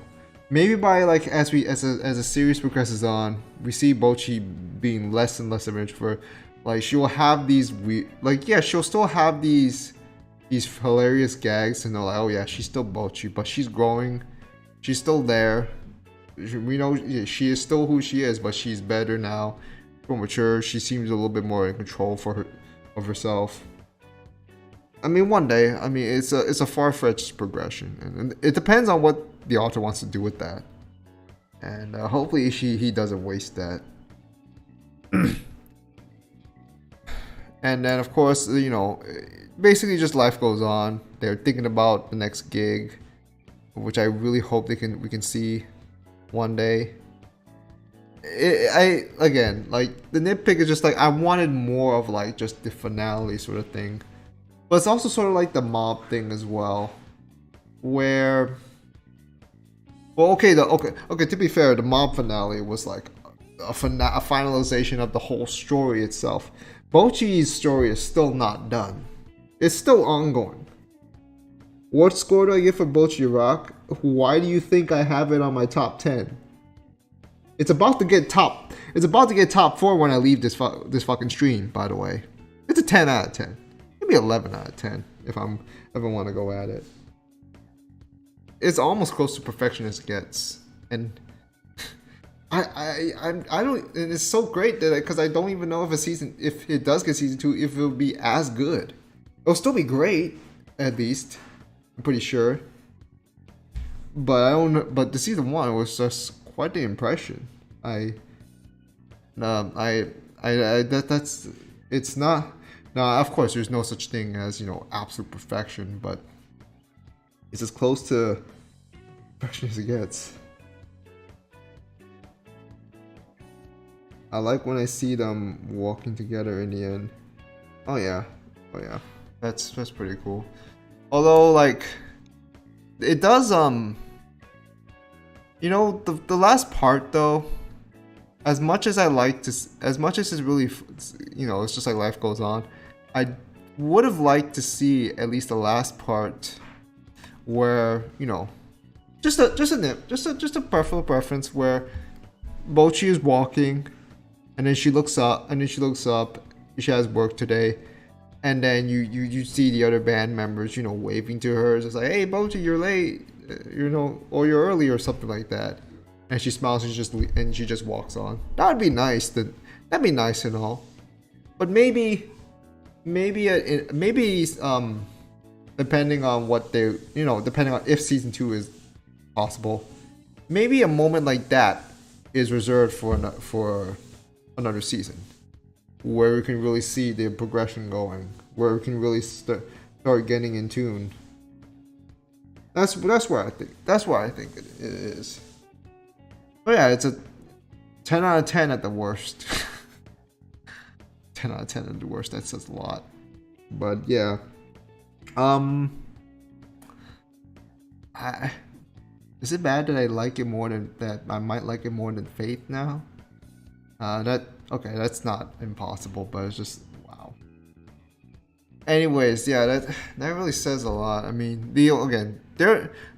maybe by like as a series progresses on, we see Bocchi being less and less of an introvert. Like she will have these weird, like yeah, she'll still have these hilarious gags, and they're like, oh yeah, she's still Bocchi, but she's growing, she's still there. We know she is still who she is, but she's better now, more mature. She seems a little bit more in control of herself. I mean, one day. I mean, it's a far-fetched progression, and it depends on what the author wants to do with that. And hopefully, he doesn't waste that. And then, of course, you know, basically just life goes on. They're thinking about the next gig, which I really hope we can see one day. Again, like the nitpick is just like I wanted more of like just the finale sort of thing, but it's also sort of like the mob thing as well, where, well, okay, to be fair, the mob finale was like a finalization of the whole story itself. Bocchi's story is still not done. It's still ongoing. What score do I give for Bocchi Rock? Why do you think I have it on my top 10? It's about to get top 4 when I leave this fucking stream, by the way. It's a 10 out of 10. Maybe 11 out of 10 if I want to go at it. It's almost close to perfection as it gets. And I don't, and it's so great that because I don't even know if it does get season 2, if it'll be as good. It'll still be great, at least. I'm pretty sure. But I don't know, but the season 1 was just quite the impression. It's not. Now, of course, there's no such thing as, you know, absolute perfection, but it's as close to perfection as it gets. I like when I see them walking together in the end. Oh yeah, that's pretty cool. Although, like, it does you know, the last part though, as much as it's really, you know, it's just like life goes on, I would have liked to see at least the last part where, you know, just a personal preference where Bocchi is walking, and then she looks up, she has work today, and then you see the other band members, you know, waving to her. It's like, hey, Bocchi, you're late, you know, or you're early or something like that. And she smiles and she just walks on. That would be nice. That'd be nice and all. But maybe depending on what they, you know, depending on if season 2 is possible, maybe a moment like that is reserved for another season, where we can really see the progression going, where we can really start getting in tune. That's where I think it is. But yeah, it's a 10 out of 10 at the worst. 10 out of 10 at the worst. That says a lot. But yeah, is it bad that I like it more than that? I might like it more than Faith now. That's not impossible, but it's just wow. Anyways, yeah, that really says a lot. I mean, the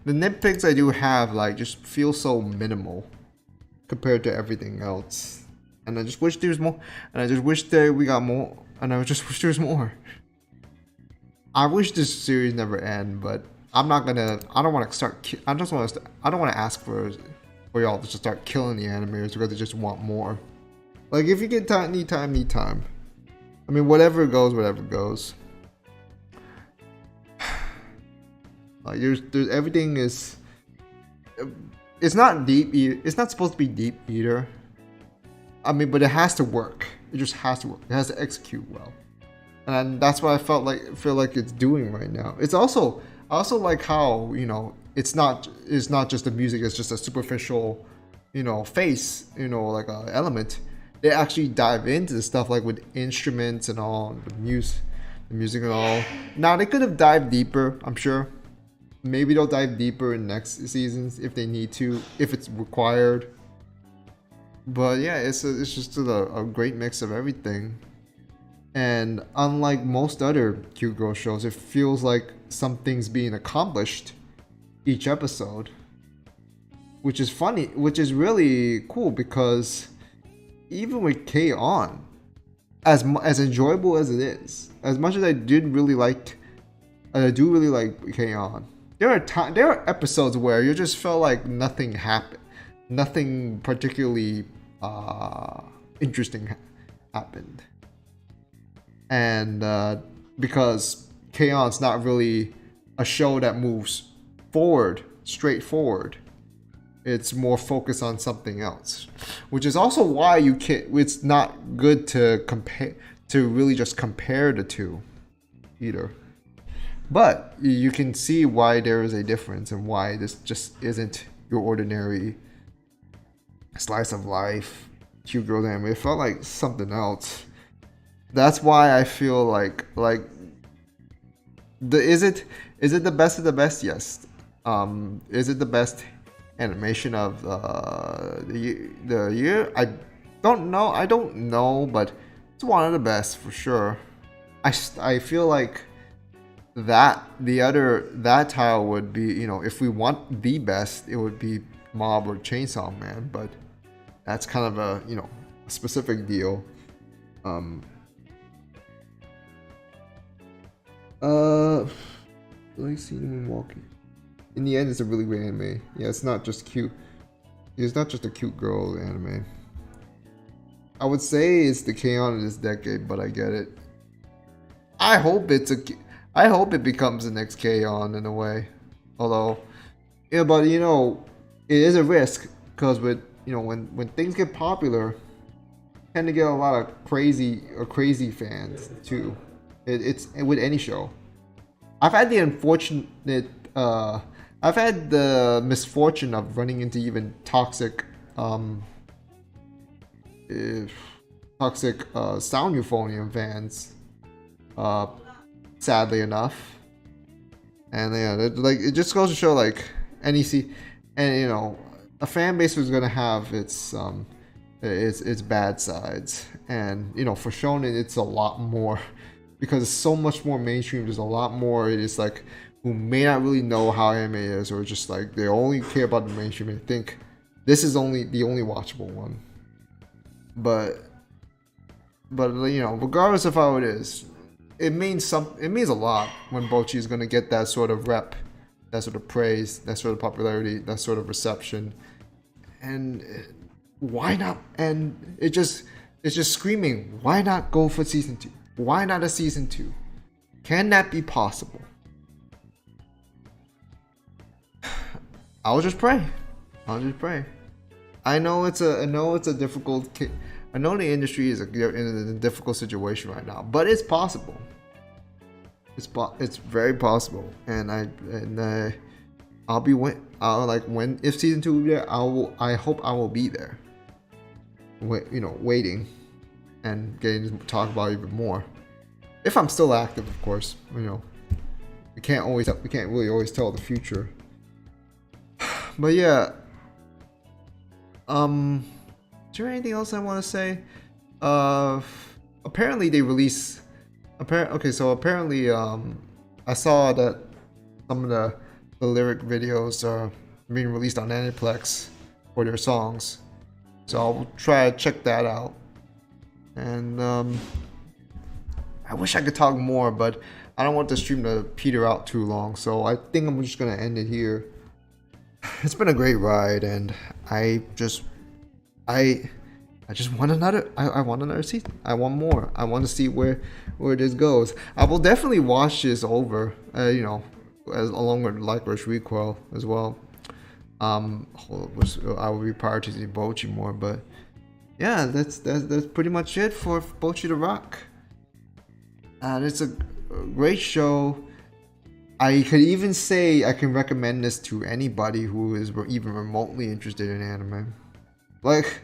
nitpicks I do have like just feel so minimal compared to everything else, and I just wish there's more. And I just wish that we got more. And I just wish there's more. I wish this series never end, but I'm not gonna. I don't want to start. I don't want to ask for y'all to just start killing the animators because they just want more. Like, if you need time. I mean, whatever goes. Like there's everything is. It's not deep. It's not supposed to be deep either. I mean, but it has to work. It just has to work. It has to execute well, and that's what I feel like it's doing right now. It's also I also like how it's not just the music. It's just a superficial, face. Like a element. They actually dive into the stuff like with instruments and all the music and all. Now they could have dived deeper. I'm sure. Maybe they'll dive deeper in next seasons if they need to, if it's required. But yeah, it's just a great mix of everything. And unlike most other cute girl shows, it feels like something's being accomplished each episode, which is funny, which is really cool because even with K-On, as enjoyable as it is, as much as I do really like K-On. There are episodes where you just felt like nothing happened, nothing particularly interesting happened, and because K-On's not really a show that moves straightforward. It's more focused on something else, which is also why it's not good to really just compare the two, either. But you can see why there is a difference and why this just isn't your ordinary slice of life cute girl anime. It felt like something else. That's why I feel like is it the best of the best? Yes. Is it the best animation of the year? I don't know, but it's one of the best for sure. I feel like that title would be, if we want the best, it would be Mob or Chainsaw Man, but that's kind of a a specific deal. Like seeing walking. In the end, it's a really great anime. Yeah, it's not just cute. It's not just a cute girl anime. I would say it's the K-On of this decade, but I get it. I hope it becomes the next K-On in a way. Although, but it is a risk because with when things get popular, you tend to get a lot of crazy fans too. It's with any show. I've had the misfortune of running into even toxic sound euphonium fans. Sadly enough, and yeah, it just goes to show a fan base was gonna have its bad sides, and for shonen it's a lot more because it's so much more mainstream. There's a lot more. It's like who may not really know how anime is, or just like they only care about the mainstream and think this is the only watchable one. But regardless of how it is. It means a lot when Bocchi is gonna get that sort of rep, that sort of praise, that sort of popularity, that sort of reception, and why not? And it's just screaming, why not go for season 2? Why not a season 2? Can that be possible? I'll just pray. I know it's a difficult. I know the industry is in a difficult situation right now, but it's possible. It's very possible, and I'll be if season 2 will be there, I hope I will be there. Waiting and getting to talk about it even more. If I'm still active, of course. We can't really always tell the future. But yeah. Is there anything else I want to say? Apparently they release. Apparently, I saw that some of the lyric videos are being released on Aniplex for their songs, so I'll try to check that out. And I wish I could talk more, but I don't want the stream to peter out too long, so I think I'm just gonna end it here. It's been a great ride, and I just want another. I want another season. I want more. I want to see where this goes. I will definitely watch this over. as along with Licorice Recoil as well. I will be prioritizing Bocchi more, but yeah, that's pretty much it for Bocchi the Rock. And it's a great show. I could even say I can recommend this to anybody who is even remotely interested in anime. Like,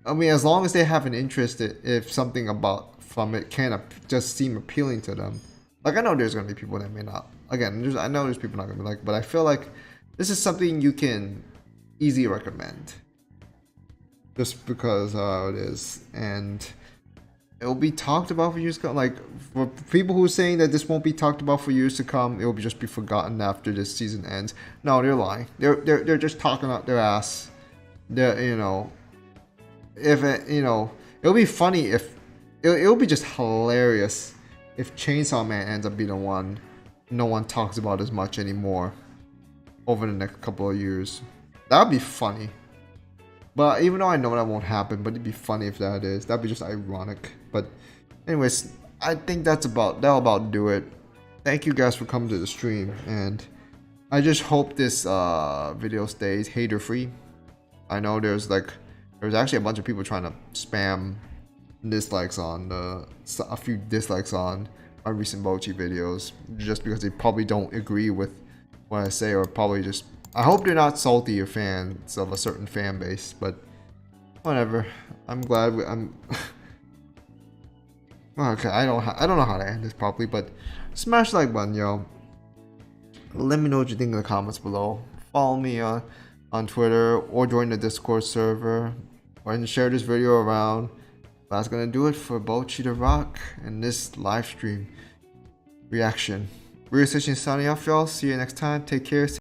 I mean, as long as they have an interest, if something about from it can just seem appealing to them. Like, I know there's gonna be people that may not. Again, I know there's people not gonna be like, but I feel like this is something you can easily recommend, just because how it is, and it'll be talked about for years to come. Like, for people who are saying that this won't be talked about for years to come, it will just be forgotten after this season ends. No, they're lying. They're just talking out their ass. They're, you know, if it, you know, it'll be funny if it'll be just hilarious if Chainsaw Man ends up being the one no one talks about as much anymore over the next couple of years. That would be funny. But even though I know that won't happen, but it'd be funny if that is. That'd be just ironic. But anyways, I think that'll about do it. Thank you guys for coming to the stream, and I just hope this video stays hater free. I know there's actually a bunch of people trying to spam dislikes on a few dislikes on my recent Bocchi videos, just because they probably don't agree with what I say, or probably just, I hope they're not salty or fans of a certain fan base, but whatever. I'm glad I'm okay. I don't know how to end this properly, but smash the like button, yo. Let me know what you think in the comments below. Follow me on Twitter, or join the Discord server, and share this video around. That's gonna do it for Bocchi the Rock and this live stream reaction. Real signing off, y'all. See you next time. Take care.